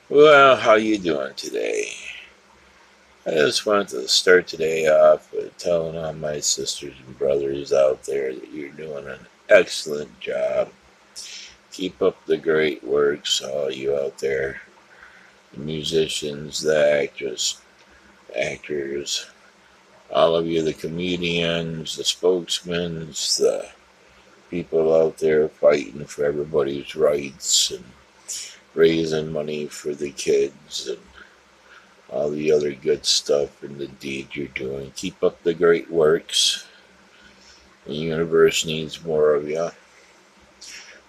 Well, how you doing today? I just wanted to start today off with telling all my sisters and brothers out there that you're doing an excellent job. Keep up the great works, all you out there, the musicians, the actors, all of you, the comedians, the spokesmen, the people out there fighting for everybody's rights and raising money for the kids and all the other good stuff and the deeds you're doing. Keep up the great works. The universe needs more of you.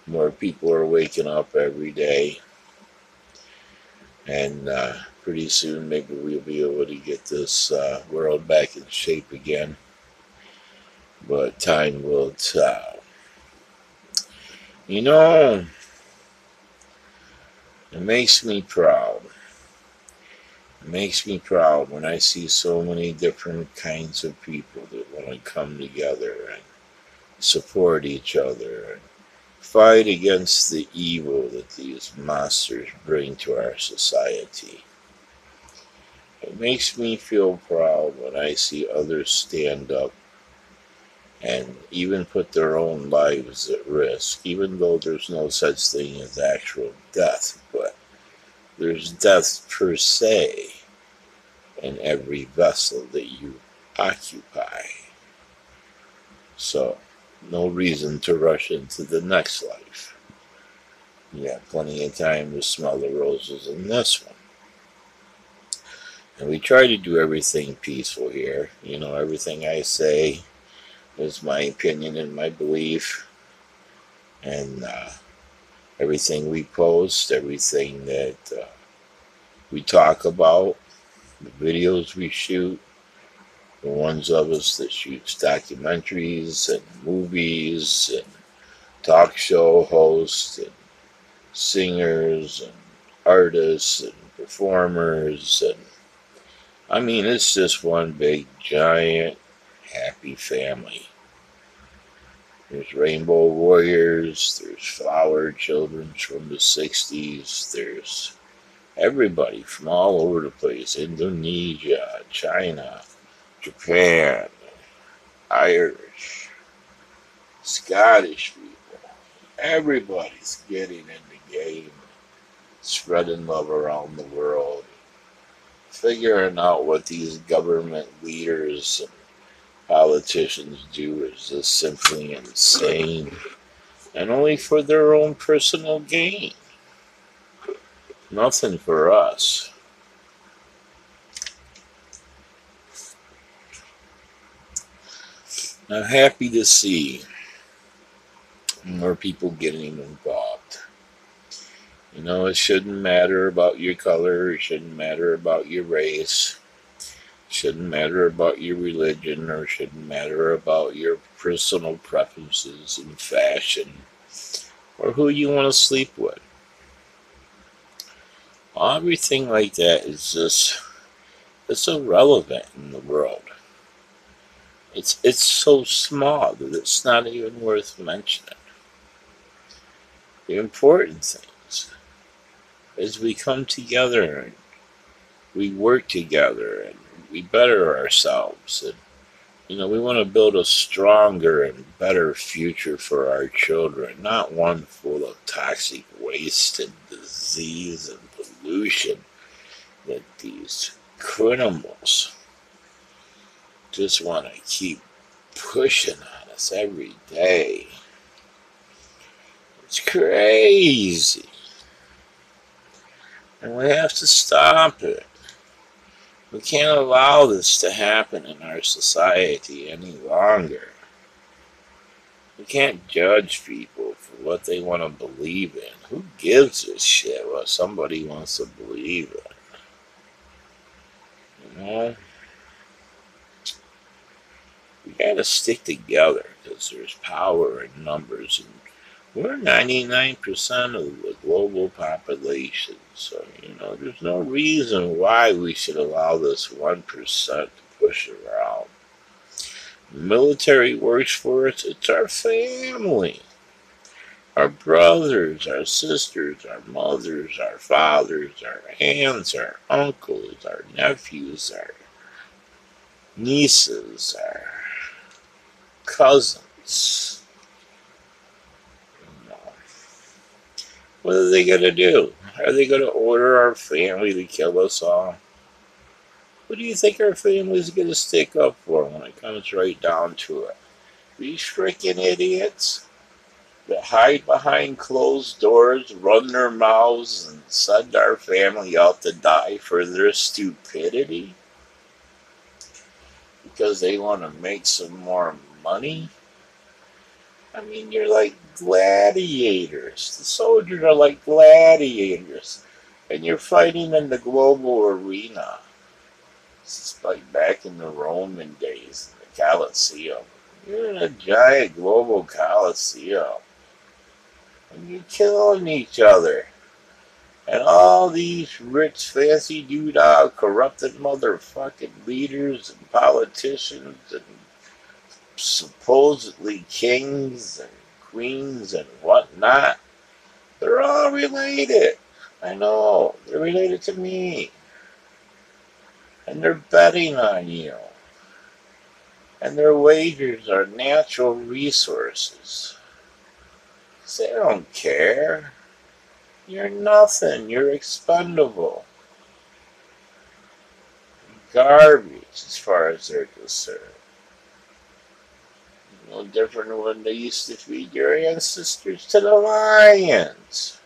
More people are waking up every day. And pretty soon, maybe we'll be able to get this world back in shape again. But time will tell. You know, it makes me proud. It makes me proud when I see so many different kinds of people that want to come together and support each other and fight against the evil that these monsters bring to our society. It makes me feel proud when I see others stand up and even put their own lives at risk, even though there's no such thing as actual death, but there's death per se in every vessel that you occupy. So, no reason to rush into the next life. You got plenty of time to smell the roses in this one. And we try to do everything peaceful here. You know, everything I say is my opinion and my belief. And everything we post, everything that we talk about, the videos we shoot, the ones of us that shoots documentaries and movies and talk show hosts and singers and artists and performers, and I mean, it's just one big giant happy family. There's rainbow warriors, there's flower children from the 60s, there's everybody from all over the place: Indonesia, China, Japan, Irish, Scottish people. Everybody's getting in the game, spreading love around the world, figuring out what these government leaders and politicians do is just simply insane and only for their own personal gain. Nothing for us. I'm happy to see more people getting involved. You know, it shouldn't matter about your color, it shouldn't matter about your race, it shouldn't matter about your religion, or it shouldn't matter about your personal preferences in fashion, or who you want to sleep with. Everything like that is just, it's irrelevant in the world. It's so small that it's not even worth mentioning. The important things is we come together and we work together and we better ourselves, and we want to build a stronger and better future for our children, not one full of toxic waste and disease and pollution that these criminals just want to keep pushing on us every day. It's crazy. And we have to stop it. We can't allow this to happen in our society any longer. We can't judge people for what they want to believe in. Who gives a shit what somebody wants to believe in? You know? We gotta stick together because there's power in numbers, and we're 99% of the global population. So, there's no reason why we should allow this 1% to push around. The military works for us, it's our family. Our brothers, our sisters, our mothers, our fathers, our aunts, our uncles, our nephews, our nieces, our cousins. You know, what are they going to do? Are they going to order our family to kill us all? What do you think our family's going to stick up for when it comes right down to it? These freaking idiots that hide behind closed doors, run their mouths, and send our family out to die for their stupidity because they want to make some more money? I mean, you're like gladiators. The soldiers are like gladiators, and you're fighting in the global arena. It's just like back in the Roman days in the Colosseum. You're in a giant global Colosseum, and you're killing each other. And all these rich, fancy doodah, corrupted motherfucking leaders and politicians and supposedly kings and queens and whatnot, they're all related. I know, they're related to me. And they're betting on you. And their wagers are natural resources. They don't care. You're nothing. You're expendable. Garbage as far as they're concerned. No different than when they used to feed your ancestors to the lions.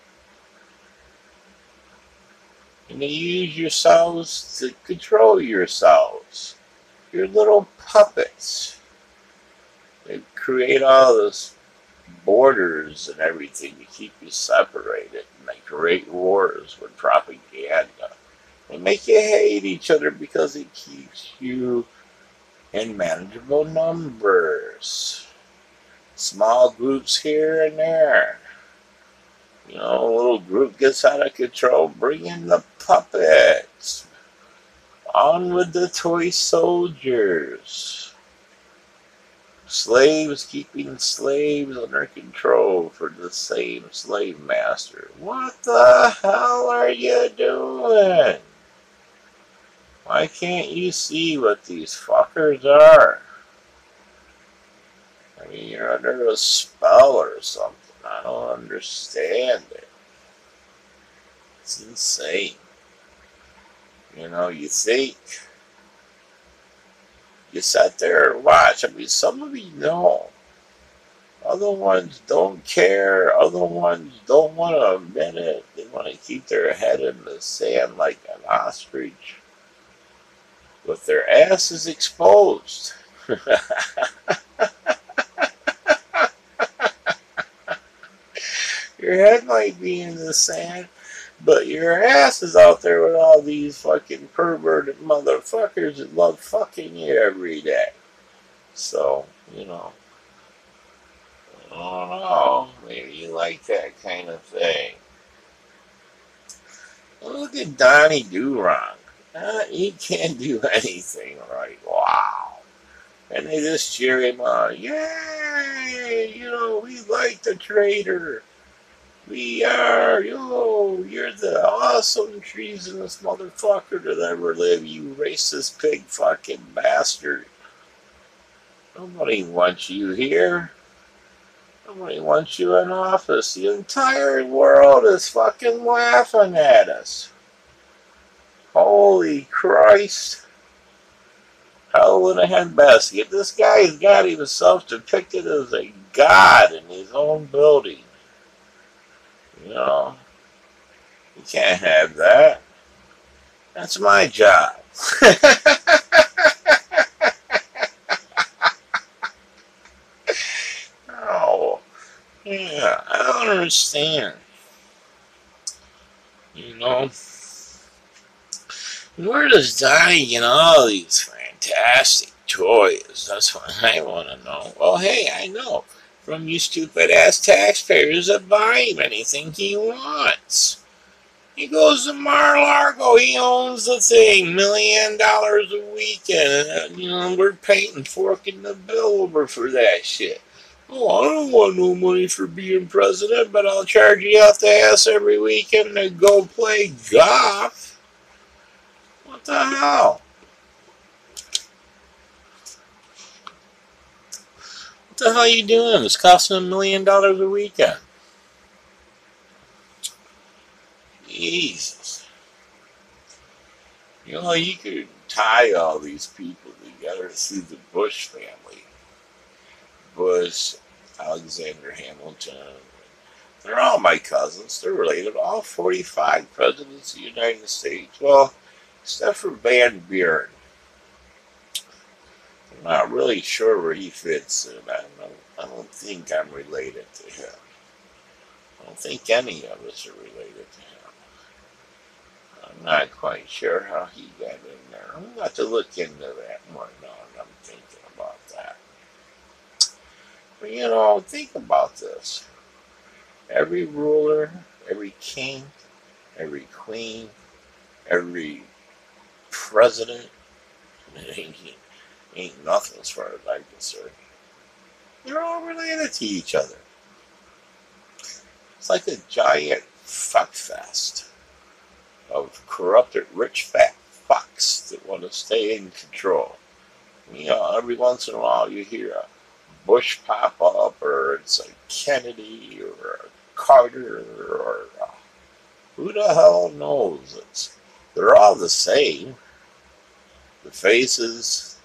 And they use yourselves to control yourselves. You're little puppets. They create all this borders and everything to keep you separated. And they create wars with propaganda. They make you hate each other because it keeps you in manageable numbers. Small groups here and there. You know, a little group gets out of control, bring in the puppets. On with the toy soldiers. Slaves keeping slaves under control for the same slave master. What the hell are you doing? Why can't you see what these fuckers are? I mean, you're under a spell or something. I don't understand it. It's insane. You know, you think, you sit there and watch. I mean, some of you know. Other ones don't care. Other ones don't want to admit it. They want to keep their head in the sand like an ostrich with their asses exposed. Your head might be in the sand, but your ass is out there with all these fucking perverted motherfuckers that love fucking you every day. So, you know, I don't know. Maybe you like that kind of thing. Look at Donnie Durong. He can't do anything right. Wow. And they just cheer him on. Yay! You know, we like the traitor. We are, you're the awesome treasonous motherfucker that ever lived, you racist pig fucking bastard. Nobody wants you here. Nobody wants you in office. The entire world is fucking laughing at us. Holy Christ. Hell in a handbasket. This guy's got himself depicted as a god in his own building. You know, you can't have that. That's my job. Oh, yeah, I don't understand. You know, where does Donnie get all these fantastic toys? That's what I want to know. Well, hey, I know. From you stupid-ass taxpayers that buy him anything he wants. He goes to Mar-a-Lago, he owns the thing, $1 million a weekend, and, you know, we're paying forking the bill over for that shit. Oh, I don't want no money for being president, but I'll charge you out the ass every weekend to go play golf. What the hell? What the hell are you doing? It's costing $1 million a weekend. Jesus. You know, you could tie all these people together through the Bush family. Bush, Alexander Hamilton. They're all my cousins. They're related. All 45 presidents of the United States. Well, except for Van Buren. I'm not really sure where he fits in. I don't think I'm related to him. I don't think any of us are related to him. I'm not quite sure how he got in there. I'm going to have to look into that more now, and I'm thinking about that. But you know, think about this. Every ruler, every king, every queen, every president, ain't nothing as far as I'm concerned. They're all related to each other. It's like a giant fuck fest of corrupted rich fat fucks that want to stay in control. You know, every once in a while you hear a Bush pop up, or it's a Kennedy, or a Carter, or who the hell knows? They're all the same. The faces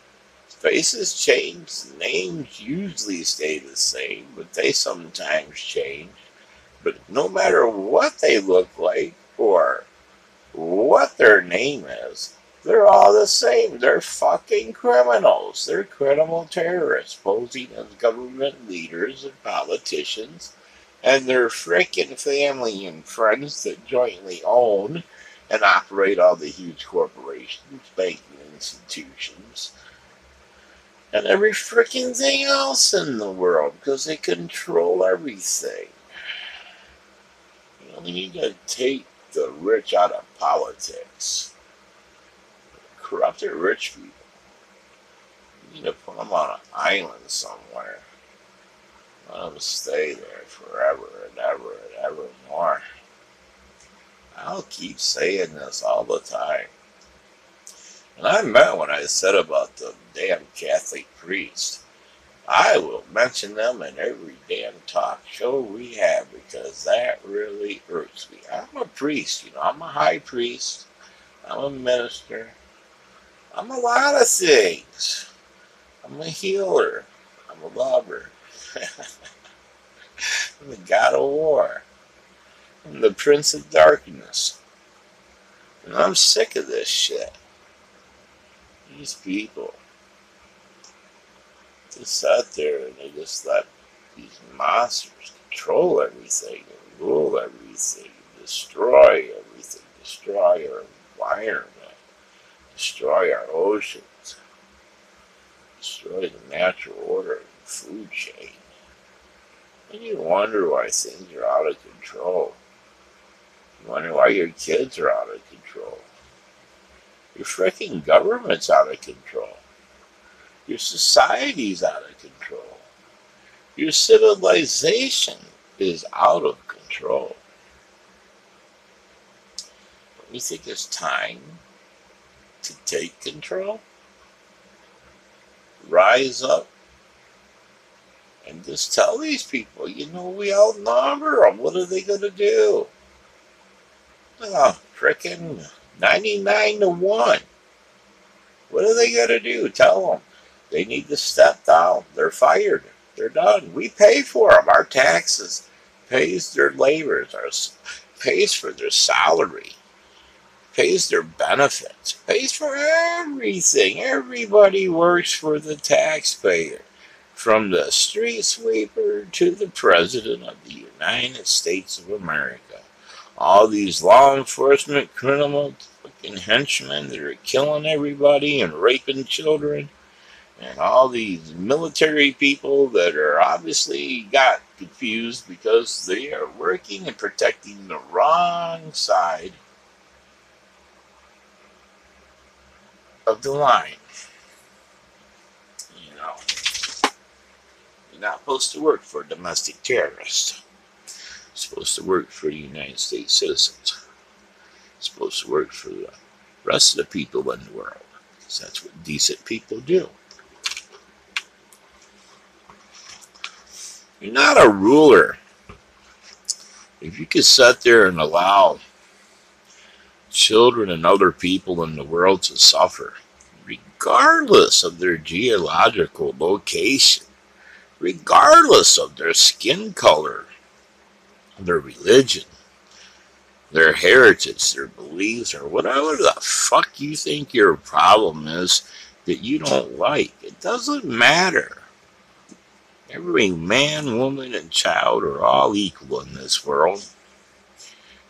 change. Names usually stay the same, but they sometimes change. But no matter what they look like or what their name is, they're all the same. They're fucking criminals. They're criminal terrorists posing as government leaders and politicians, and their frickin' family and friends that jointly own and operate all the huge corporations, banking institutions, and every frickin' thing else in the world, because they control everything. You know, you need to take the rich out of politics. Corrupted rich people. You need to put them on an island somewhere. Let them stay there forever and ever and ever more. I'll keep saying this all the time. And I meant what I said about the damn Catholic priest. I will mention them in every damn talk show we have, because that really irks me. I'm a priest, you know, I'm a high priest, I'm a minister, I'm a lot of things. I'm a healer, I'm a lover, I'm the god of war, I'm the prince of darkness. And I'm sick of this shit. These people just sat there and they just let these monsters control everything and rule everything, and destroy everything, destroy our environment, destroy our oceans, destroy the natural order of the food chain. And you wonder why things are out of control. You wonder why your kids are out of control. Your freaking government's out of control. Your society's out of control. Your civilization is out of control. Don't you think it's time to take control? Rise up and just tell these people, you know, we outnumber them. What are they going to do? Oh, frickin' 99 to 1. What are they going to do? Tell them. They need to step down. They're fired. They're done. We pay for them. Our taxes pays their labors, pays for their salary, pays their benefits, pays for everything. Everybody works for the taxpayer, from the street sweeper to the president of the United States of America. All these law enforcement criminal fucking henchmen that are killing everybody and raping children, and all these military people that are obviously got confused because they are working and protecting the wrong side of the line. You know, You're not supposed to work for a domestic terrorist. You're supposed to work for the United States citizens. You're supposed to work for the rest of the people in the world. Because that's what decent people do. You're not a ruler. If you could sit there and allow children and other people in the world to suffer, regardless of their geological location, regardless of their skin color, their religion, their heritage, their beliefs, or whatever the fuck you think your problem is that you don't like, it doesn't matter. Every man, woman, and child are all equal in this world.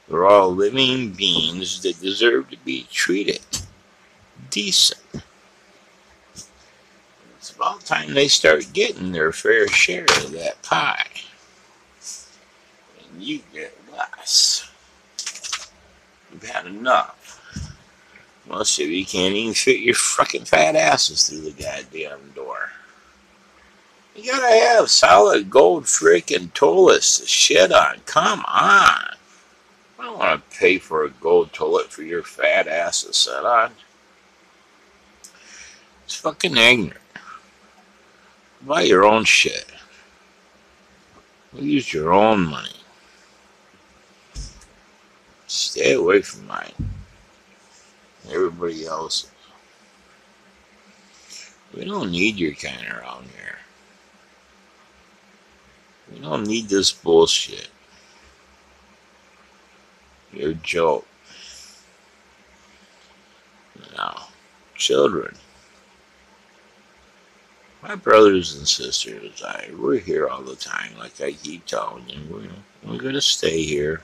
They're all living beings that deserve to be treated decent. It's about time they start getting their fair share of that pie. And you get less. You've had enough. Most of you can't even fit your frickin' fat asses through the goddamn door. You gotta have solid gold frickin' toilets to shit on. Come on. I don't want to pay for a gold toilet for your fat ass to sit on. It's fucking ignorant. Buy your own shit. Use your own money. Stay away from mine. Everybody else. We don't need your kind around here. We don't need this bullshit. You're a joke. Now, children. My brothers and sisters, we're here all the time, like I keep telling you. We're going to stay here.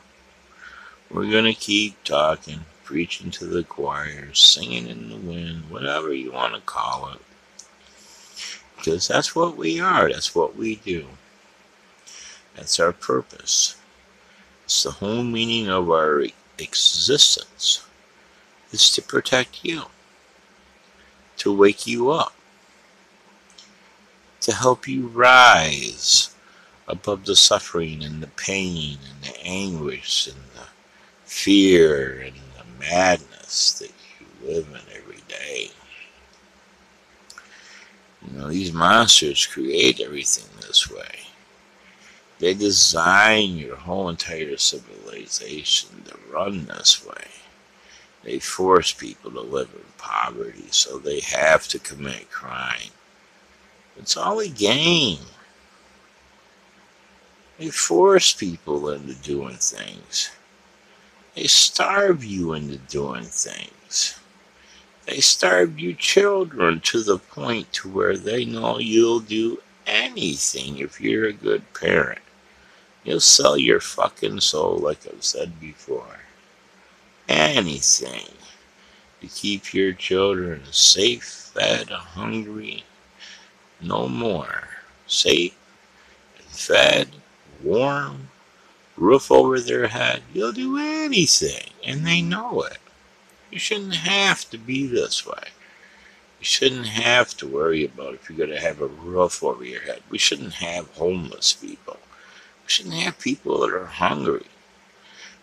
We're going to keep talking, preaching to the choir, singing in the wind, whatever you want to call it. Because that's what we are. That's what we do. That's our purpose. It's the whole meaning of our existence. Is to protect you. To wake you up. To help you rise above the suffering and the pain and the anguish and the fear and the madness that you live in every day. You know, these monsters create everything this way. They design your whole entire civilization to run this way. They force people to live in poverty, so they have to commit crime. It's all a game. They force people into doing things. They starve you into doing things. They starve you children to the point to where they know you'll do anything if you're a good parent. You'll sell your fucking soul, like I've said before. Anything to keep your children safe, fed, hungry, no more. Safe, fed, warm, roof over their head. You'll do anything, and they know it. You shouldn't have to be this way. You shouldn't have to worry about if you're going to have a roof over your head. We shouldn't have homeless people. We shouldn't have people that are hungry.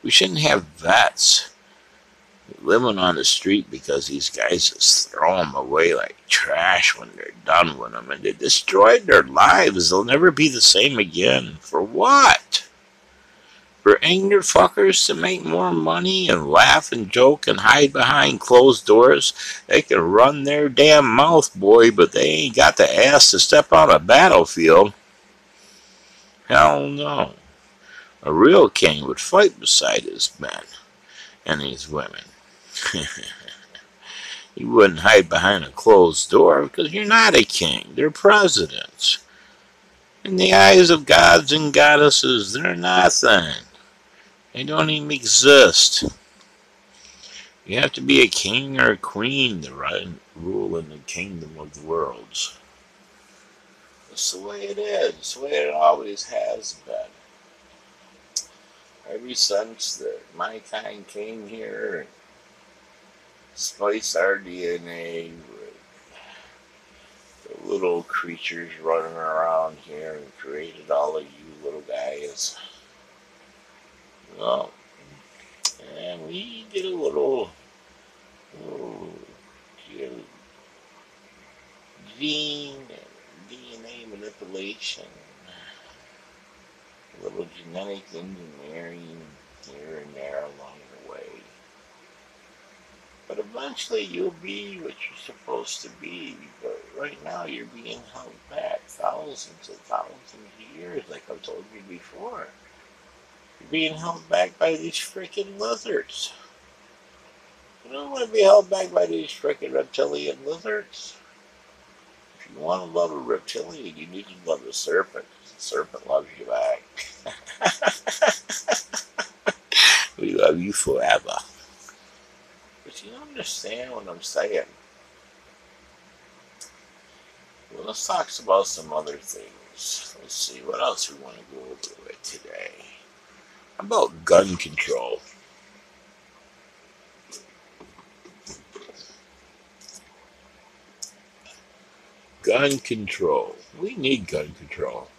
We shouldn't have vets living on the street because these guys just throw them away like trash when they're done with them. And they destroyed their lives. They'll never be the same again. For what? For ignorant fuckers to make more money and laugh and joke and hide behind closed doors. They can run their damn mouth, boy, but they ain't got the ass to step on a battlefield. Hell no. A real king would fight beside his men and his women. You wouldn't hide behind a closed door because you're not a king. They're presidents. In the eyes of gods and goddesses, they're nothing. They don't even exist. You have to be a king or a queen to rule in the kingdom of the worlds. That's the way it is. It's the way it always has been. Ever since my kind came here and spliced our DNA with the little creatures running around here and created all of you little guys. Well, and we did a little gene and DNA manipulation, a little genetic engineering here and there along the way. But eventually you'll be what you're supposed to be. But right now you're being held back thousands and thousands of years, like I've told you before. You're being held back by these freaking lizards. You don't want to be held back by these freaking reptilian lizards. If you want to love a reptilian, you need to love the serpent. The serpent loves you back. We love you forever. But you understand what I'm saying. Well, let's talk about some other things. Let's see, what else we want to go over with today. How about gun control? Gun control. We need gun control.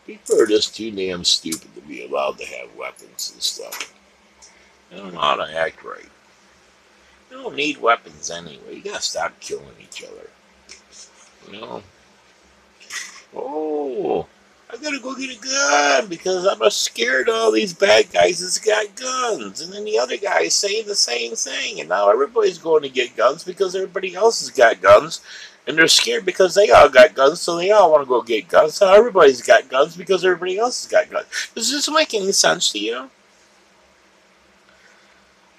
People are just too damn stupid to be allowed to have weapons and stuff. They don't know how to act right. You don't need weapons anyway. You gotta stop killing each other. You know? Oh, I gotta go get a gun because I'm scared of all these bad guys that's got guns. And then the other guys saying the same thing. And now everybody's going to get guns because everybody else has got guns. And they're scared because they all got guns, so they all want to go get guns. So everybody's got guns because everybody else has got guns. Does this make any sense to you?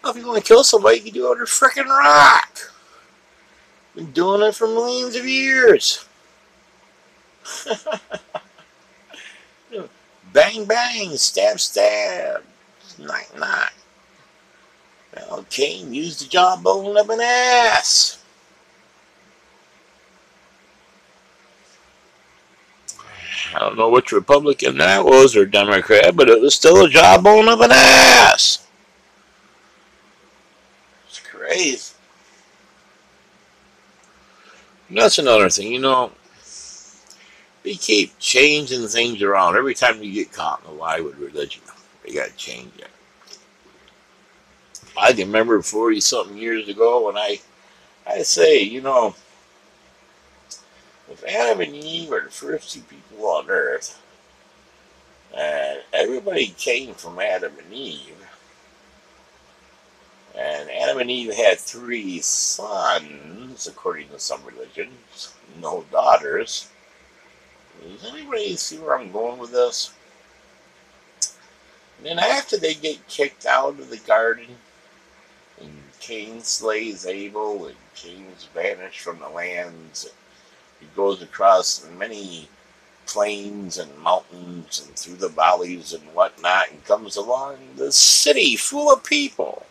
Well, if you want to kill somebody, you can do it under a frickin' rock. Been doing it for millions of years. Bang, bang, stab, stab. Knock, knock. Well, Cain used the jawbone of an ass. I don't know which Republican that was or Democrat, but it was still a jawbone of an ass. It's crazy. And that's another thing, you know. They keep changing things around. Every time you get caught in a lie with religion, they got to change it. I can remember 40-something years ago when I say, you know, if Adam and Eve are the first two people on earth, and everybody came from Adam and Eve, and Adam and Eve had 3 sons, according to some religions, no daughters. Does anybody see where I'm going with this? And then after they get kicked out of the garden, and Cain slays Abel, and Cain's banished from the lands, he goes across many plains and mountains and through the valleys and whatnot and comes along the city full of people.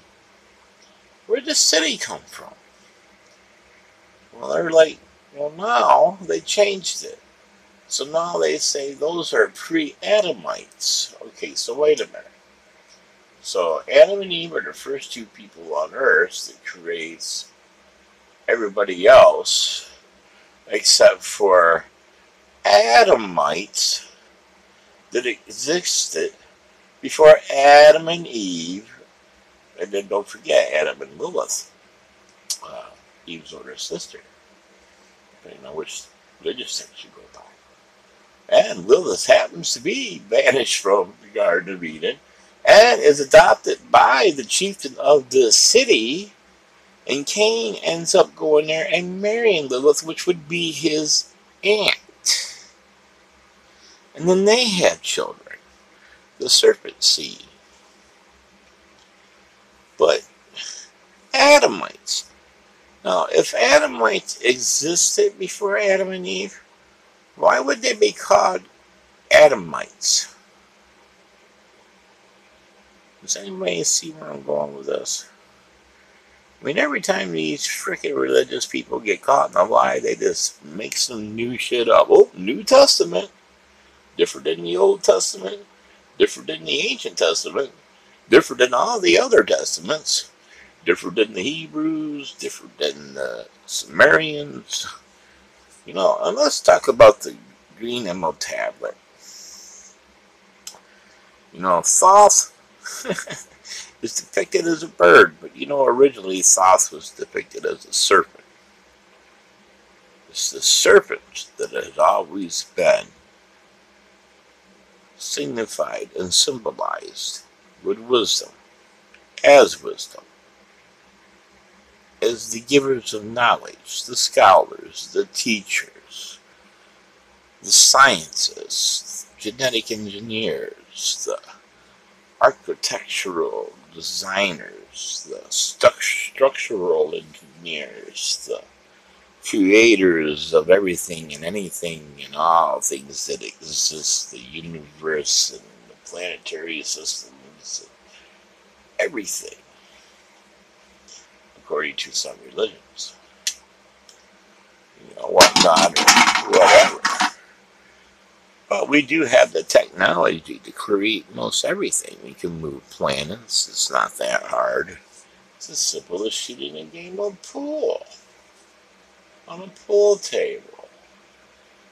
Where'd the city come from? Well, they're like, well, now they changed it. So now they say those are pre-Adamites. Okay, so wait a minute. So Adam and Eve are the first 2 people on earth that creates everybody else except for Adamites that existed before Adam and Eve. And then don't forget Adam and Lilith, Eve's older sister. Depending on which religious sect you go by. And Lilith happens to be banished from the Garden of Eden and is adopted by the chieftain of the city. And Cain ends up going there and marrying Lilith, which would be his aunt. And then they have children, the serpent seed. But Adamites. Now, if Adamites existed before Adam and Eve, why would they be called Adamites? Does anybody see where I'm going with this? I mean, every time these freaking religious people get caught in a lie, they just make some new shit up. Oh, New Testament. Different than the Old Testament. Different than the Ancient Testament. Different than all the other testaments. Different than the Hebrews. Different than the Sumerians. And let's talk about the green emerald tablet. Thoth is depicted as a bird, but originally Thoth was depicted as a serpent. It's the serpent that has always been signified and symbolized with wisdom, as the givers of knowledge, the scholars, the teachers, the scientists, genetic engineers, the architectural designers, the structural engineers, the creators of everything and anything and all things that exist, the universe and the planetary systems, and everything, according to some religions. Whatnot or whatever. But we do have the technology to create most everything. We can move planets. It's not that hard. It's as simple as shooting a game of pool on a pool table.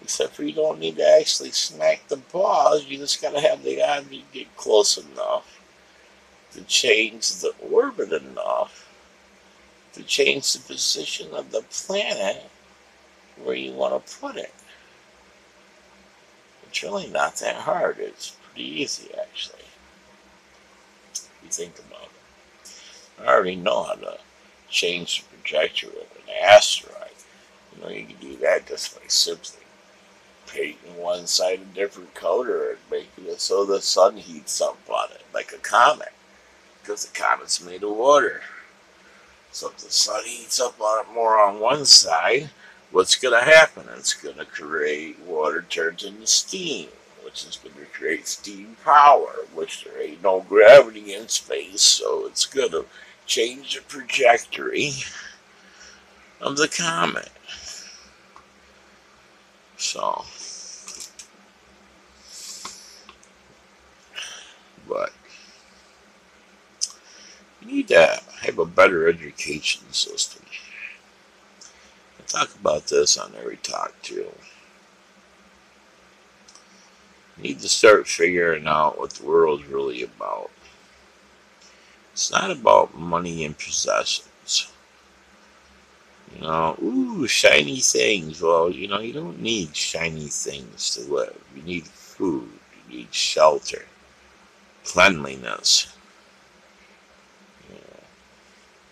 Except for you don't need to actually smack the balls. You just got to have the object get close enough to change the orbit enough to change the position of the planet where you want to put it. It's really not that hard. It's pretty easy, actually, if you think about it. I already know how to change the trajectory of an asteroid. You can do that just by simply painting one side a different color and making it so the sun heats up on it, like a comet, because the comet's made of water. So if the sun heats up on it more on one side, what's going to happen? It's going to create water turns into steam, which is going to create steam power, which there ain't no gravity in space, so it's going to change the trajectory of the comet. So, but you need to have a better education system. I talk about this on every talk too. You need to start figuring out what the world's really about. It's not about money and possessions. Shiny things. Well, you don't need shiny things to live. You need food. You need shelter. Cleanliness.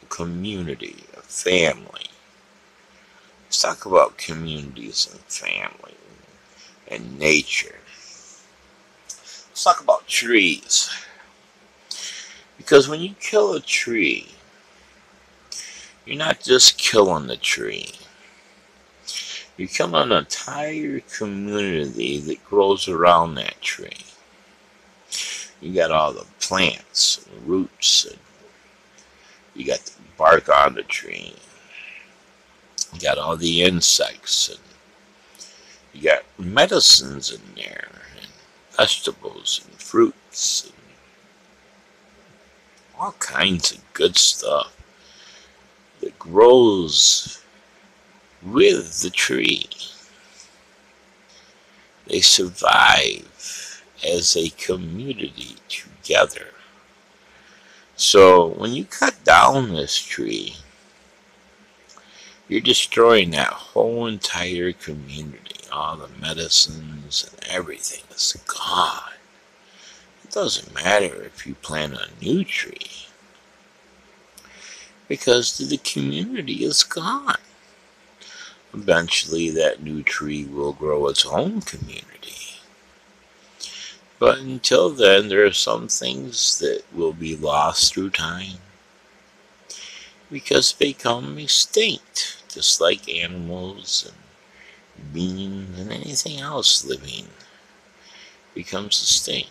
A community. A family. Let's talk about communities and family and nature. Let's talk about trees. Because when you kill a tree, you're not just killing the tree. You're killing an entire community that grows around that tree. You got all the plants and roots, and you got the bark on the tree. You got all the insects, and you got medicines in there, and vegetables and fruits, and all kinds of good stuff that grows with the tree. They survive as a community together. So when you cut down this tree, you're destroying that whole entire community. All the medicines and everything is gone. It doesn't matter if you plant a new tree, because the community is gone. Eventually that new tree will grow its own community. But until then, there are some things that will be lost through time because they become extinct, just like animals and beings and anything else living becomes extinct.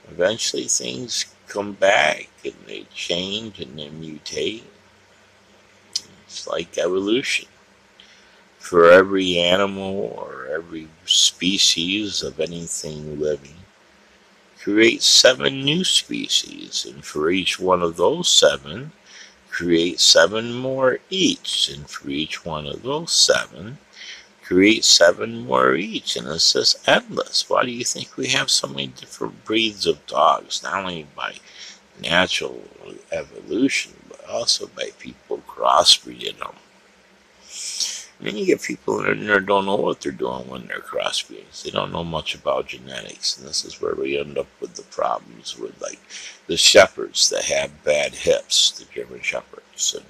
Eventually things come back and they change and they mutate. It's like evolution. For every animal or every species of anything living, create 7 new species, and for each one of those 7, create 7 more each, and for each one of those 7, create 7 more each, and it's just endless. Why do you think we have so many different breeds of dogs? Not only by natural evolution, but also by people crossbreeding them. And then you get people in there don't know what they're doing when they're crossbreeding. They don't know much about genetics, and this is where we end up with the problems with, like, the shepherds that have bad hips, the German shepherds, and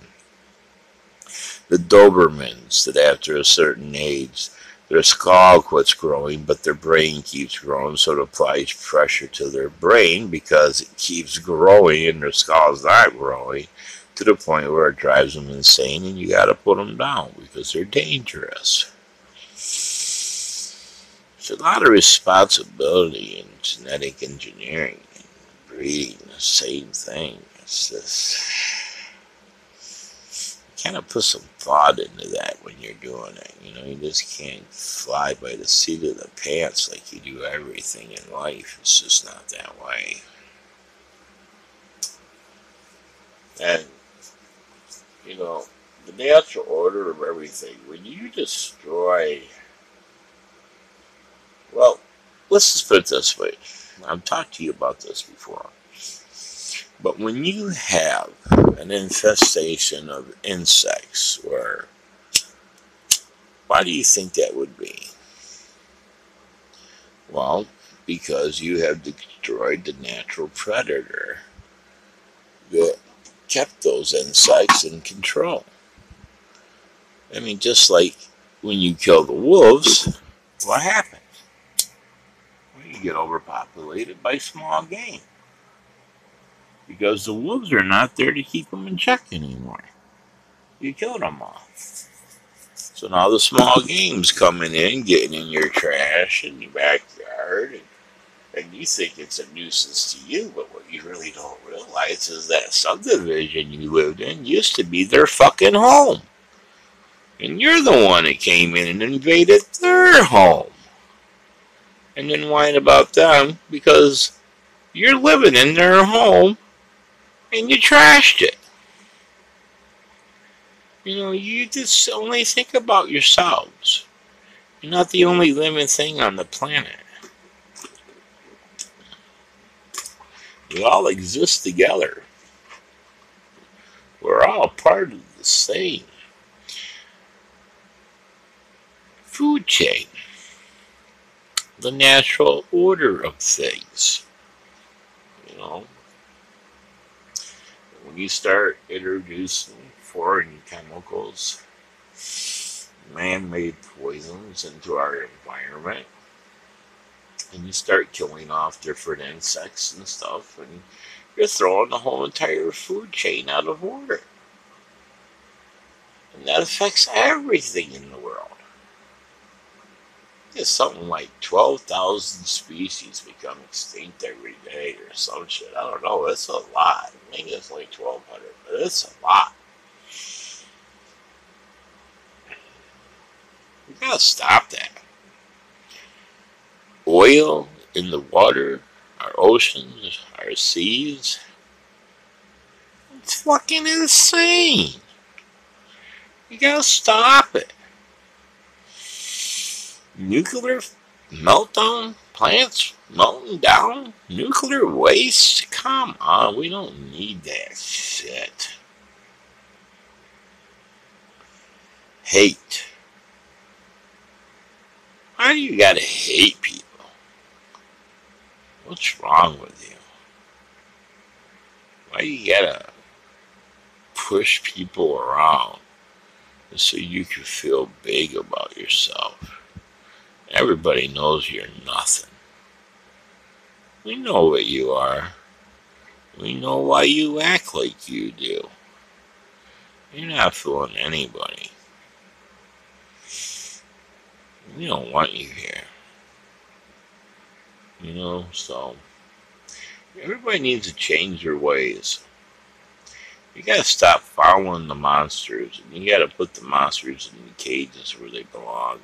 the Dobermans that after a certain age, their skull quits growing, but their brain keeps growing, so it applies pressure to their brain because it keeps growing and their skull's not growing, to the point where it drives them insane, and you gotta put them down because they're dangerous. It's a lot of responsibility in genetic engineering and breeding, the same thing. It's just, kind of put some thought into that when you're doing it. You just can't fly by the seat of the pants like you do everything in life. It's just not that way. And, the natural order of everything, when you destroy, well, let's just put it this way. I've talked to you about this before. But when you have an infestation of insects, why do you think that would be? Well, because you have destroyed the natural predator that kept those insects in control. I mean, just like when you kill the wolves, what happens? Well, you get overpopulated by small game. Because the wolves are not there to keep them in check anymore. You killed them all. So now the small game's coming in, getting in your trash in your backyard, and you think it's a nuisance to you, but what you really don't realize is that subdivision you lived in used to be their fucking home. And you're the one that came in and invaded their home. And then whine about them because you're living in their home and you trashed it. You just only think about yourselves. You're not the only living thing on the planet. We all exist together. We're all part of the same food chain. The natural order of things. When you start introducing foreign chemicals, man-made poisons into our environment, and you start killing off different insects and stuff, and you're throwing the whole entire food chain out of order. And that affects everything in the world. There's something like 12,000 species become extinct every day or some shit. I don't know. It's a lot. Maybe it's only 1,200, but it's a lot. We gotta stop that. Oil in the water, our oceans, our seas. It's fucking insane. You gotta stop it. Nuclear meltdown, plants melting down, nuclear waste. Come on, we don't need that shit. Hate. Why do you gotta hate people? What's wrong with you? Why do you gotta push people around so you can feel big about yourself? Everybody knows you're nothing. We know what you are. We know why you act like you do. You're not fooling anybody. We don't want you here. So everybody needs to change their ways. You gotta stop following the monsters, and you gotta put the monsters in the cages where they belong.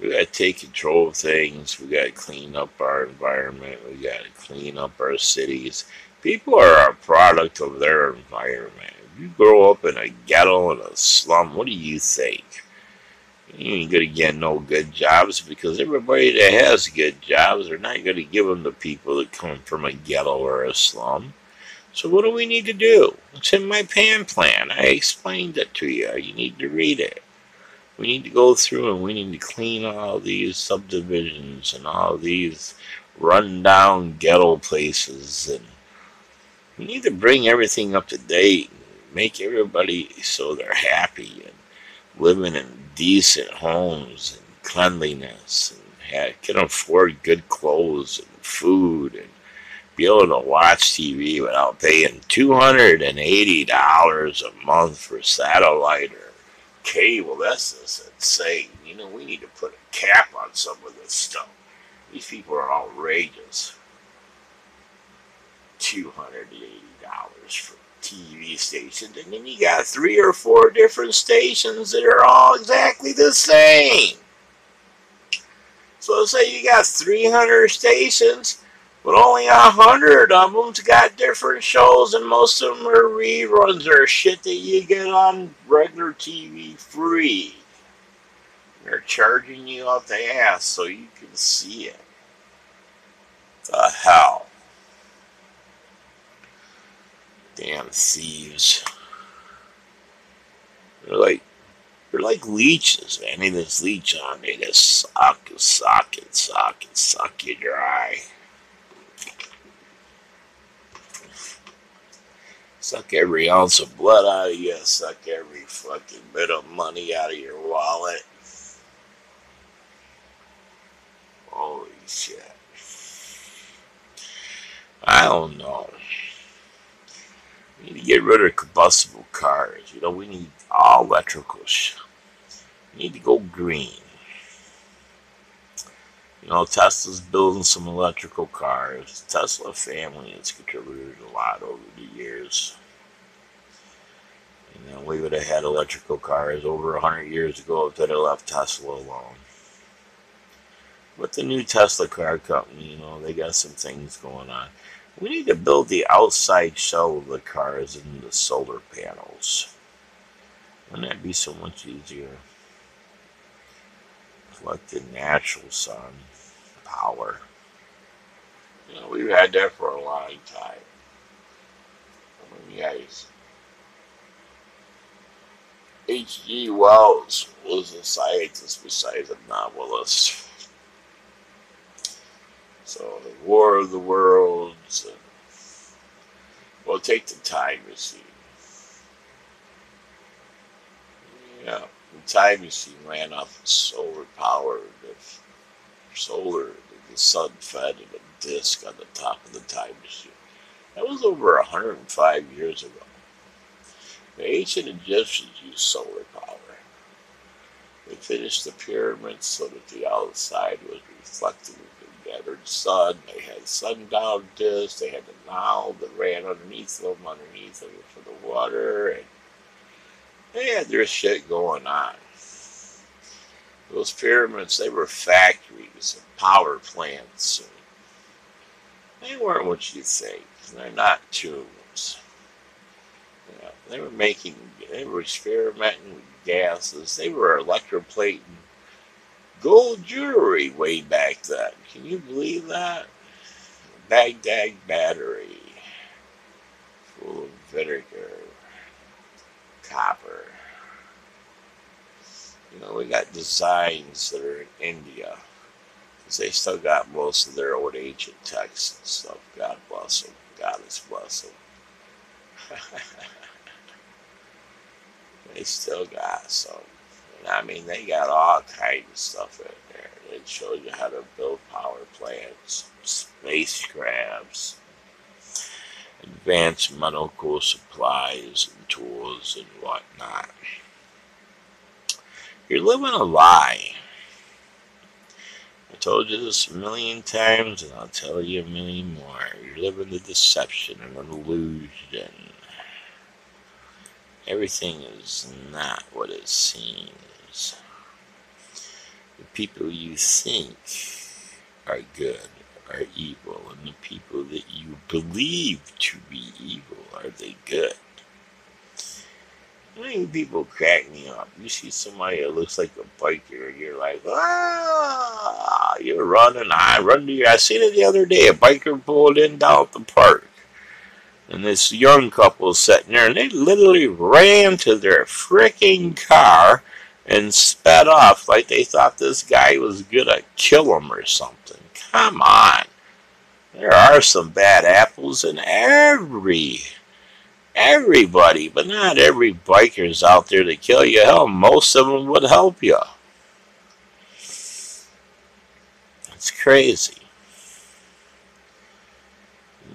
We gotta take control of things. We gotta clean up our environment. We gotta clean up our cities. People are a product of their environment. If you grow up in a ghetto, in a slum, what do you think? You ain't gonna get no good jobs because everybody that has good jobs are not gonna give them to people that come from a ghetto or a slum. So what do we need to do? It's in my PAN plan. I explained it to you. You need to read it. We need to go through and we need to clean all these subdivisions and all these run-down ghetto places, and we need to bring everything up to date and make everybody so they're happy and living in decent homes and cleanliness and can afford good clothes and food and be able to watch TV without paying $280 a month for satellite or cable. That's just insane. You know, we need to put a cap on some of this stuff. These people are outrageous. $280 for TV stations, and then you got 3 or 4 different stations that are all exactly the same. So say you got 300 stations, but only 100 of them's got different shows, and most of them are reruns or shit that you get on regular TV free. They're charging you up the ass so you can see it. The hell? Damn thieves. They're like leeches, man. They just leech on. They just suck you dry. Suck every ounce of blood out of you. Suck every fucking bit of money out of your wallet. Holy shit. I don't know. We need to get rid of combustible cars. You know, we need all electrical. We need to go green. You know, Tesla's building some electrical cars. The Tesla family has contributed a lot over the years. You know, we would have had electrical cars over 100 years ago if they'd have left Tesla alone. But the new Tesla car company, you know, they got some things going on. We need to build the outside shell of the cars into solar panels. Wouldn't that be so much easier? Like the natural sun power. You know, we've had that for a long time. I mean, guys, H.G. Wells was a scientist besides a novelist. So, the War of the Worlds, and we'll take the time machine. Yeah, the time machine ran off of solar power. The sun fed in a disc on the top of the time machine. That was over 105 years ago. The ancient Egyptians used solar power. They finished the pyramids so that the outside was reflecting the gathered sun. They had sundown discs. They had the Nile that ran underneath them for the water. And they had their shit going on. Those pyramids, they were factories and power plants. And they weren't what you think. They're not tombs. You know, they were experimenting with gases. They were electroplating gold jewelry way back then. Can you believe that? A Baghdad battery full of vinegar, copper. You know, we got designs that are in India, because they still got most of their old ancient texts and stuff. God bless them. Goddess bless them. They still got some. And I mean, they got all kinds of stuff in there. It shows you how to build power plants, spacecrafts, advanced medical supplies and tools and whatnot. You're living a lie. I told you this a million times, and I'll tell you a million more. You're living the deception and an illusion. Everything is not what it seems. The people you think are good are evil, and the people that you believed to be evil, are they good? I mean, people crack me up. You see somebody that looks like a biker, and you're like, ah, you're running. I run to you. I seen it the other day. A biker pulled in down at the park, and this young couple was sitting there, and they literally ran to their freaking car and sped off like they thought this guy was gonna kill them or something. Come on. There are some bad apples in everybody, but not every biker's out there to kill you. Hell, most of them would help you. It's crazy.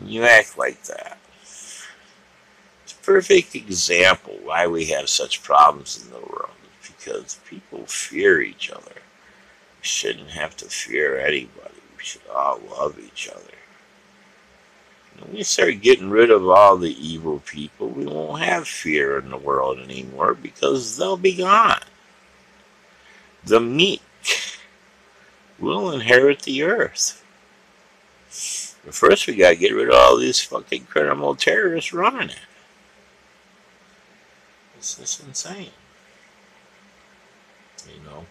You act like that. It's a perfect example why we have such problems in the world. It's because people fear each other. We shouldn't have to fear anybody. We should all love each other. When we start getting rid of all the evil people, we won't have fear in the world anymore because they'll be gone. The meek will inherit the earth. But first we gotta get rid of all these fucking criminal terrorists running it. It's just insane. You know?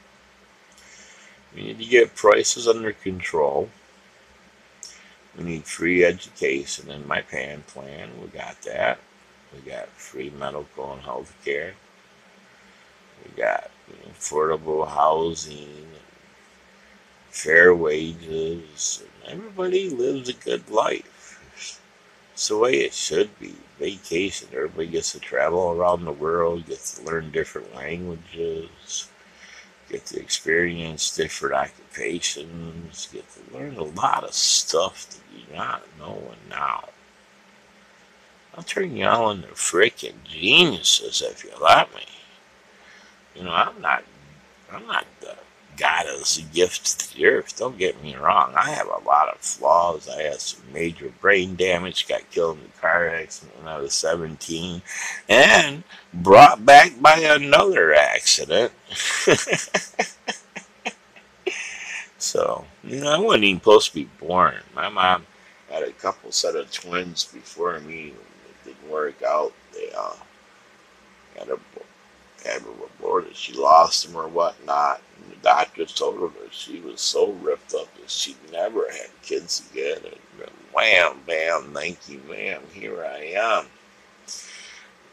We need to get prices under control. We need free education in my PAN plan. We got that. We got free medical and health care. We got affordable housing, fair wages. And everybody lives a good life. It's the way it should be. Vacation. Everybody gets to travel around the world, gets to learn different languages, get to experience different occupations, get to learn a lot of stuff that you're not knowing now. I'll turn y'all into freaking geniuses if you let me. You know, I'm not the God as a gift to the earth. Don't get me wrong. I have a lot of flaws. I had some major brain damage, got killed in a car accident when I was 17, and brought back by another accident. So, I wasn't even supposed to be born. My mom had a couple set of twins before me. It didn't work out. They had aborted. She lost them or whatnot. And the doctors told her that she was so ripped up that she never had kids again. And wham, bam, thank you, ma'am. Here I am.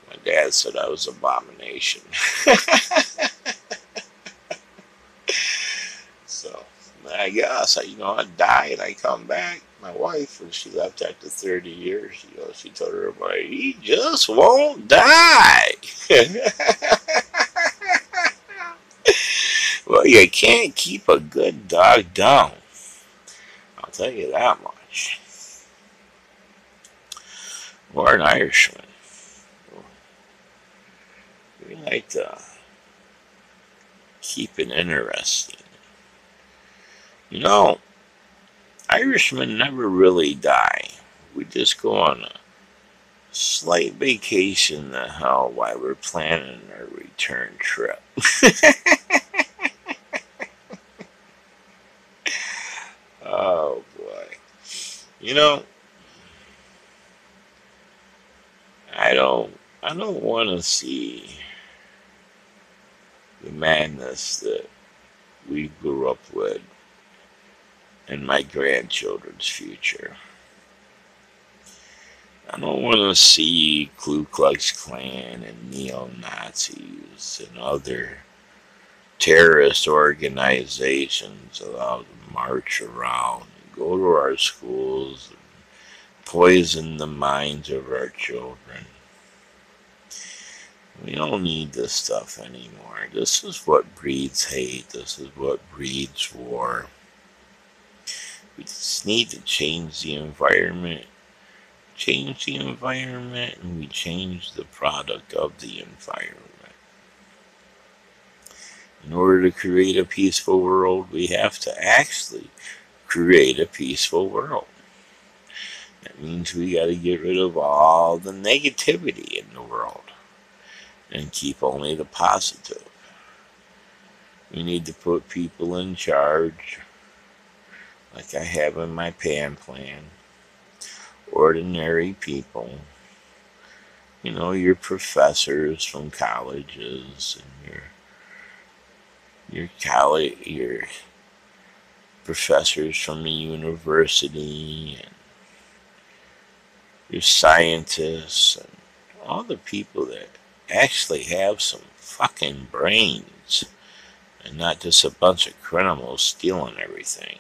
My dad said I was an abomination. So, I guess, I die and I come back. My wife, when she left after 30 years, she told everybody, he just won't die. Well, you can't keep a good dog down. I'll tell you that much. Or an Irishman. We like to keep it interesting. Irishmen never really die. We just go on a slight vacation to hell while we're planning our return trip. Oh boy. I don't want to see the madness that we grew up with in my grandchildren's future. I don't want to see Ku Klux Klan and neo-Nazis and other terrorist organizations allowed to march around and go to our schools and poison the minds of our children. We don't need this stuff anymore. This is what breeds hate. This is what breeds war. We just need to change the environment. And we change the product of the environment. In order to create a peaceful world, we have to actually create a peaceful world. That means we got to get rid of all the negativity in the world and keep only the positive. We need to put people in charge, like I have in my PAN plan, ordinary people. You know, your professors from colleges and your professors from the university and your scientists and all the people that actually have some fucking brains and not just a bunch of criminals stealing everything.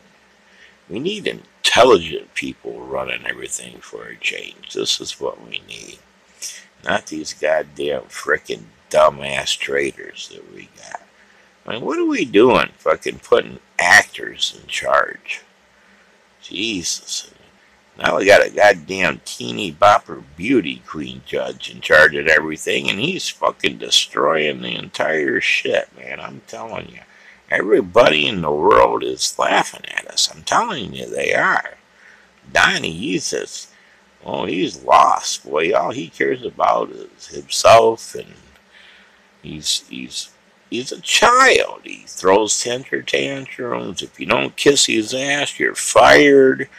We need intelligent people running everything for a change. This is what we need. Not these goddamn frickin' dumbass traitors that we got. I mean, what are we doing? Fucking putting actors in charge. Jesus. Now we got a goddamn teeny bopper beauty queen judge in charge of everything, and he's fucking destroying the entire shit, man. I'm telling you. Everybody in the world is laughing at us. I'm telling you, they are. Donnie, he's lost, boy. All he cares about is himself, and he's a child. He throws temper tantrums. If you don't kiss his ass, you're fired.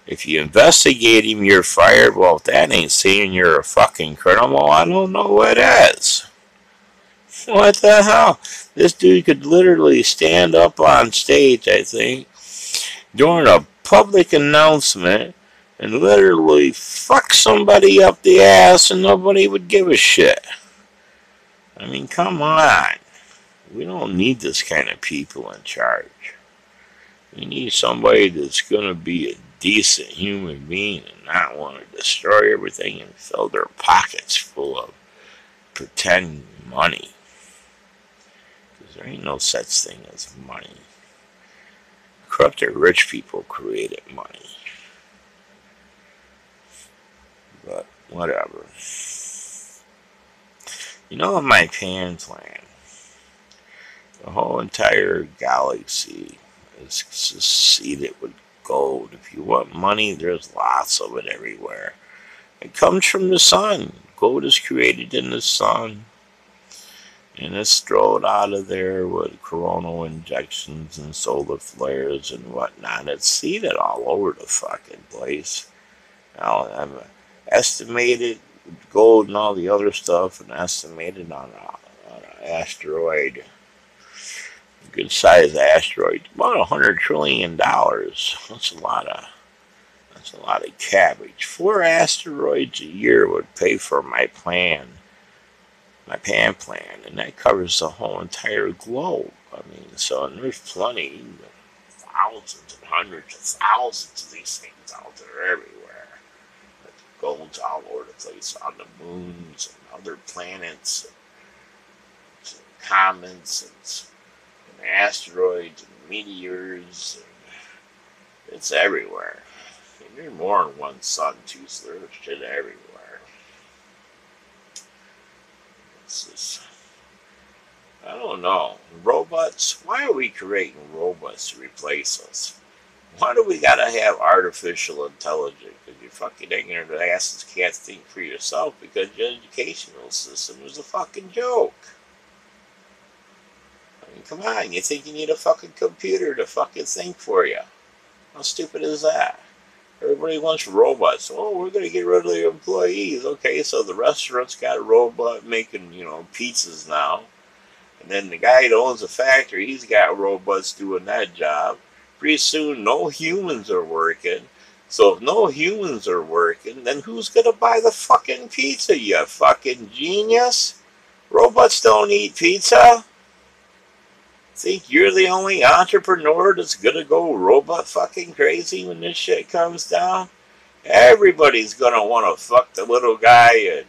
If you investigate him, you're fired. Well, if that ain't saying you're a fucking criminal, I don't know what is. What the hell? This dude could literally stand up on stage, I think, during a public announcement and literally fuck somebody up the ass and nobody would give a shit. I mean, come on. We don't need this kind of people in charge. We need somebody that's going to be a decent human being and not want to destroy everything and fill their pockets full of pretend money. Because there ain't no such thing as money. Corrupted rich people created money. But whatever. You know, in my Pan's land, the whole entire galaxy is seeded with gold. If you want money, there's lots of it everywhere. It comes from the sun. Gold is created in the sun. And it's thrown out of there with coronal injections and solar flares and whatnot. It's seeded all over the fucking place. Now, I'm estimated gold and all the other stuff, and estimated on an asteroid, a good sized asteroid, about $100 trillion. That's a lot of cabbage. 4 asteroids a year would pay for my Pan plan, and that covers the whole entire globe. I mean, so and there's plenty, thousands and hundreds of thousands of these things out there everywhere. Gold's all over the place on the moons and other planets, and comets and asteroids and meteors. And it's everywhere. I mean, there's more than one sun too, so there's shit everywhere. I don't know. Robots? Why are we creating robots to replace us? Why do we gotta have artificial intelligence? Because your fucking ignorant asses can't think for yourself because your educational system is a fucking joke. I mean, come on. You think you need a fucking computer to fucking think for you? How stupid is that? Everybody wants robots. Oh, we're going to get rid of the employees. Okay, so the restaurant's got a robot making, pizzas now. And then the guy that owns the factory, he's got robots doing that job. Pretty soon, no humans are working. So if no humans are working, then who's going to buy the fucking pizza, you fucking genius? Robots don't eat pizza. Think you're the only entrepreneur that's gonna go robot fucking crazy when this shit comes down? Everybody's gonna wanna fuck the little guy and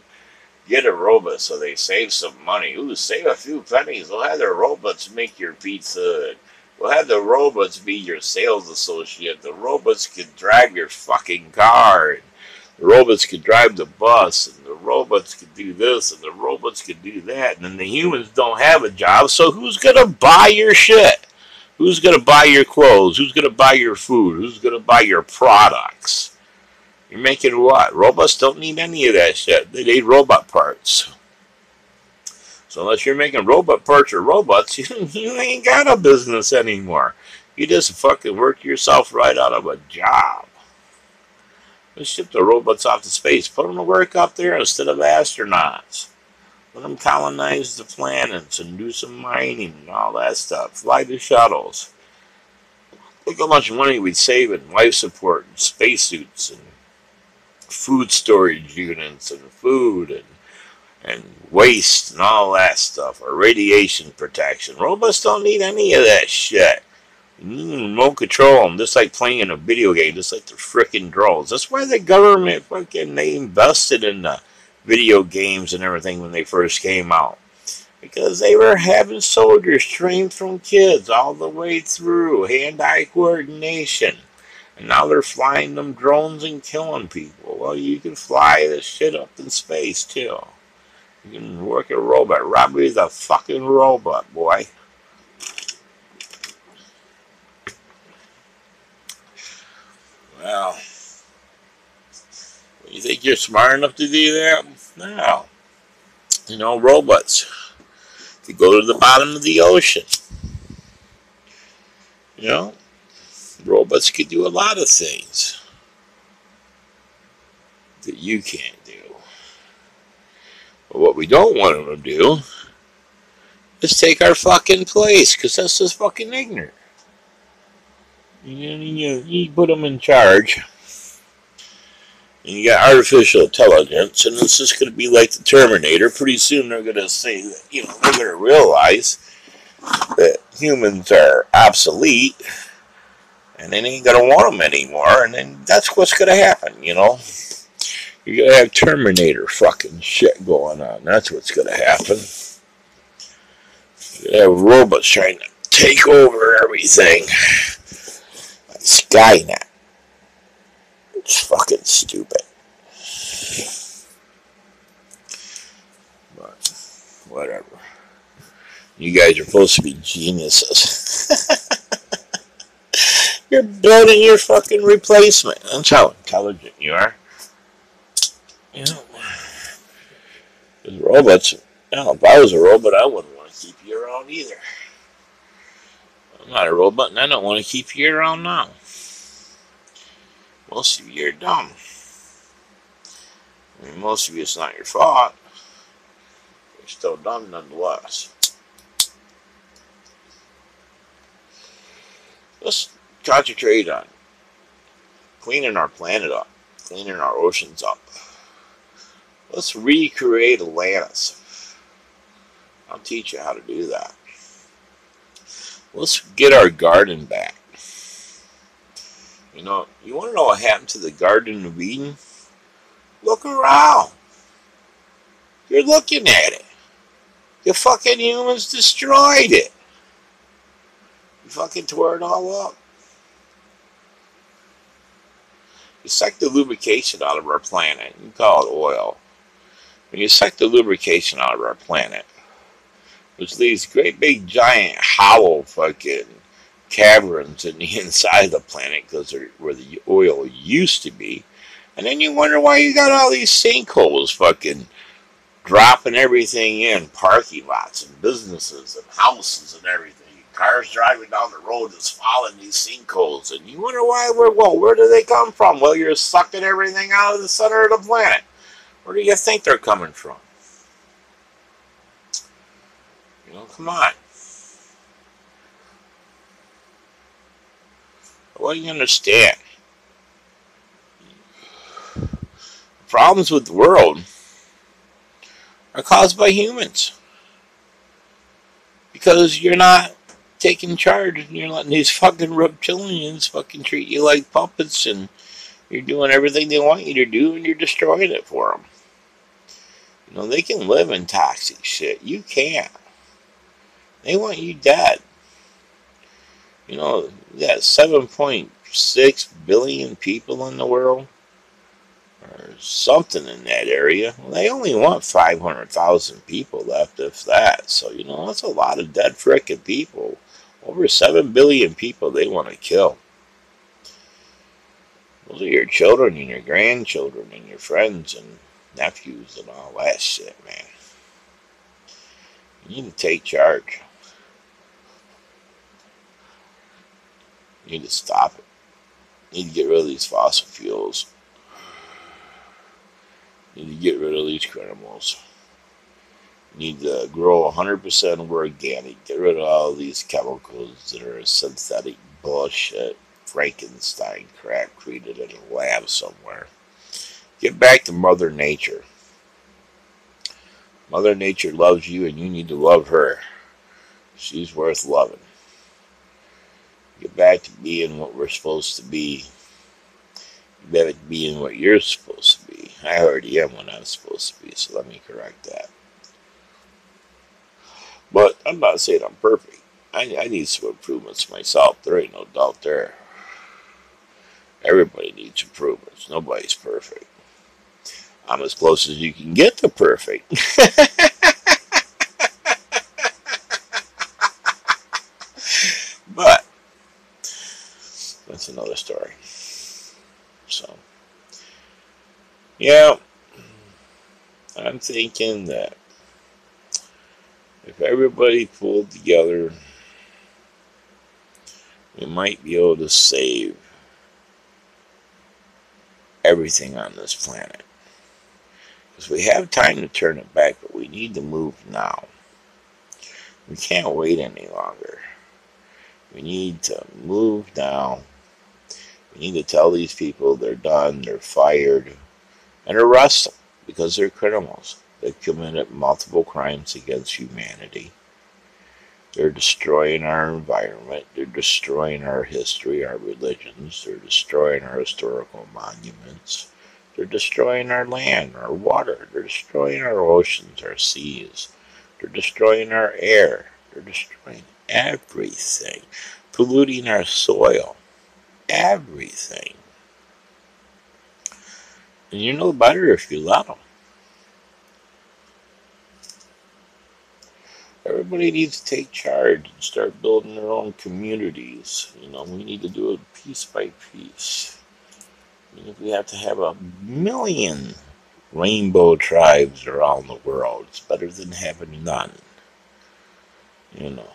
get a robot so they save some money. Ooh, save a few pennies. We'll have the robots make your pizza. We'll have the robots be your sales associate. The robots can drive your fucking car. And the robots could drive the bus, and the robots could do this, and the robots could do that, and then the humans don't have a job, so who's going to buy your shit? Who's going to buy your clothes? Who's going to buy your food? Who's going to buy your products? You're making what? Robots don't need any of that shit. They need robot parts. So unless you're making robot parts or robots, you ain't got a business anymore. You just fucking work yourself right out of a job. Let's ship the robots off to space. Put them to work up there instead of astronauts. Let them colonize the planets and do some mining and all that stuff. Fly the shuttles. Look how much money we'd save in life support and spacesuits and food storage units and food and waste and all that stuff. Or radiation protection. Robots don't need any of that shit. Remote control them, just like playing a video game, just like the frickin' drones. That's why the government they invested in the video games and everything when they first came out. Because they were having soldiers trained from kids all the way through, hand-eye coordination. And now they're flying them drones and killing people. Well, you can fly this shit up in space, too. You can work a robot. Robbie's a fucking robot, boy. Well, you think you're smart enough to do that? No. You know, robots to go to the bottom of the ocean. You know, robots could do a lot of things that you can't do. But what we don't want them to do is take our fucking place, because that's just fucking ignorant. You put them in charge. And you got artificial intelligence, and it's just going to be like the Terminator. Pretty soon they're going to say that, they're going to realize that humans are obsolete, and they ain't going to want them anymore, and then that's what's going to happen, You're going to have Terminator fucking shit going on. That's what's going to happen. You're going to have robots trying to take over everything. Skynet. It's fucking stupid. But, whatever. You guys are supposed to be geniuses. You're building your fucking replacement. That's how intelligent you are. Because robots, if I was a robot, I wouldn't want to keep you around either. I'm not a robot, and I don't want to keep you around now. Most of you are dumb. Most of you, it's not your fault. You're still dumb nonetheless. Let's concentrate on cleaning our planet up, cleaning our oceans up. Let's recreate Atlantis. I'll teach you how to do that. Let's get our garden back. You want to know what happened to the Garden of Eden? Look around. You're looking at it. You fucking humans destroyed it. You fucking tore it all up. You suck the lubrication out of our planet. You call it oil. When you suck the lubrication out of our planet, which leaves great big giant hollow fucking caverns in the inside of the planet because they're where the oil used to be. And then you wonder why you got all these sinkholes fucking dropping everything in, parking lots and businesses and houses and everything. Cars driving down the road just falling these sinkholes. And you wonder why where do they come from? Well, you're sucking everything out of the center of the planet. Where do you think they're coming from? Come on. What do you understand? Problems with the world are caused by humans. Because you're not taking charge and you're letting these fucking reptilians fucking treat you like puppets, and you're doing everything they want you to do and you're destroying it for them. They can live in toxic shit. You can't. They want you dead. You got 7.6 billion people in the world, or something in that area. Well, they only want 500,000 people left, if that. So, that's a lot of dead frickin' people. Over 7 billion people they want to kill. Those are your children and your grandchildren and your friends and nephews and all that shit, man. You need to take charge. You need to stop it. You need to get rid of these fossil fuels. You need to get rid of these criminals. You need to grow 100% organic. Get rid of all these chemicals that are synthetic bullshit, Frankenstein crap created in a lab somewhere. Get back to Mother Nature. Mother Nature loves you and you need to love her. She's worth loving. Get back to being what we're supposed to be. Get back to being what you're supposed to be. I already am what I'm supposed to be, so let me correct that. But I'm not saying I'm perfect. I need some improvements myself. There ain't no doubt there. Everybody needs improvements. Nobody's perfect. I'm as close as you can get to perfect. But that's another story. So, yeah, I'm thinking that if everybody pulled together, we might be able to save everything on this planet. Because we have time to turn it back, but we need to move now. We can't wait any longer. We need to move now. We need to tell these people they're done, they're fired, and arrest them because they're criminals. They've committed multiple crimes against humanity. They're destroying our environment. They're destroying our history, our religions. They're destroying our historical monuments. They're destroying our land, our water. They're destroying our oceans, our seas. They're destroying our air. They're destroying everything. Polluting our soil. Everything. And you know better if you let them. Everybody needs to take charge and start building their own communities. You know, we need to do it piece by piece. If we have to have 1,000,000 rainbow tribes around the world, it's better than having none. You know.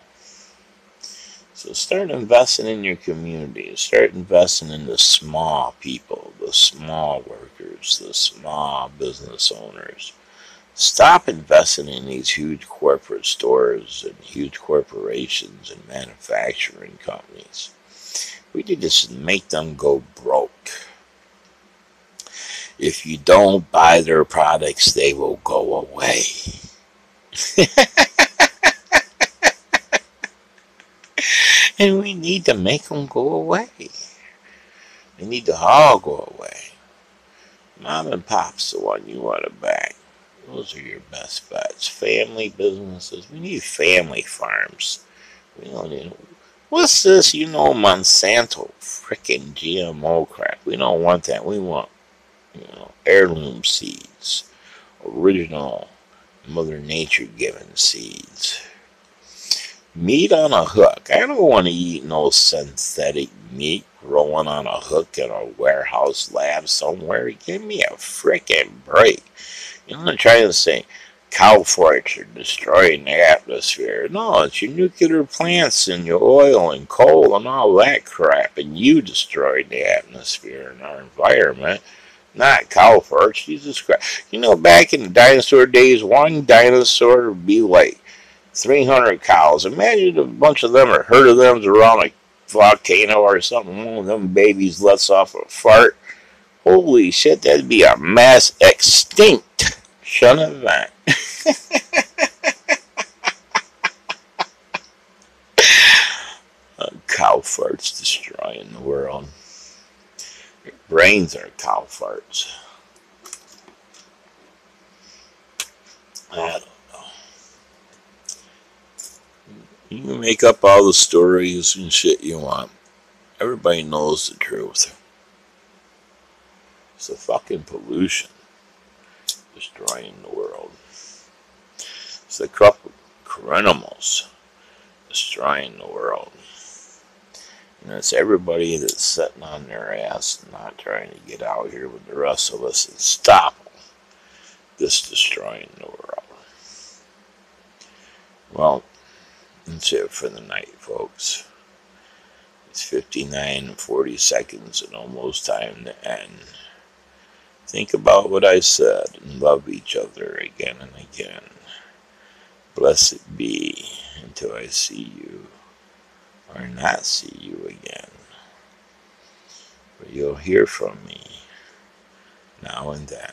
So start investing in your community. Start investing in the small people, the small workers, the small business owners. Stop investing in these huge corporate stores and huge corporations and manufacturing companies. We need to make them go broke. If you don't buy their products, they will go away. And we need to make them go away. They need to all go away. Mom and pop's the one you want to back. Those are your best bets. Family businesses. We need family farms. We don't need. What's this? You know, Monsanto frickin' GMO crap. We don't want that. We want, heirloom seeds, original Mother Nature given seeds. Meat on a hook. I don't want to eat no synthetic meat growing on a hook in a warehouse lab somewhere. Give me a frickin' break. You know, I'm trying to say cow farts are destroying the atmosphere. No, it's your nuclear plants and your oil and coal and all that crap, and you destroyed the atmosphere and our environment. Not cow farts. Jesus Christ. You know, back in the dinosaur days, one dinosaur would be like 300 cows. Imagine a bunch of them or herd of them around a volcano or something. One of them babies lets off a fart. Holy shit, that'd be a mass extinct event. Cow farts destroying the world. Your brains are cow farts. I don't know. You can make up all the stories and shit you want. Everybody knows the truth. It's the fucking pollution destroying the world. It's the criminals destroying the world. And it's everybody that's sitting on their ass and not trying to get out here with the rest of us and stop this destroying the world. Well, that's it for the night, folks. It's 59 and 40 seconds and almost time to end. Think about what I said and love each other again and again. Blessed be until I see you or not see you again. For you'll hear from me now and then.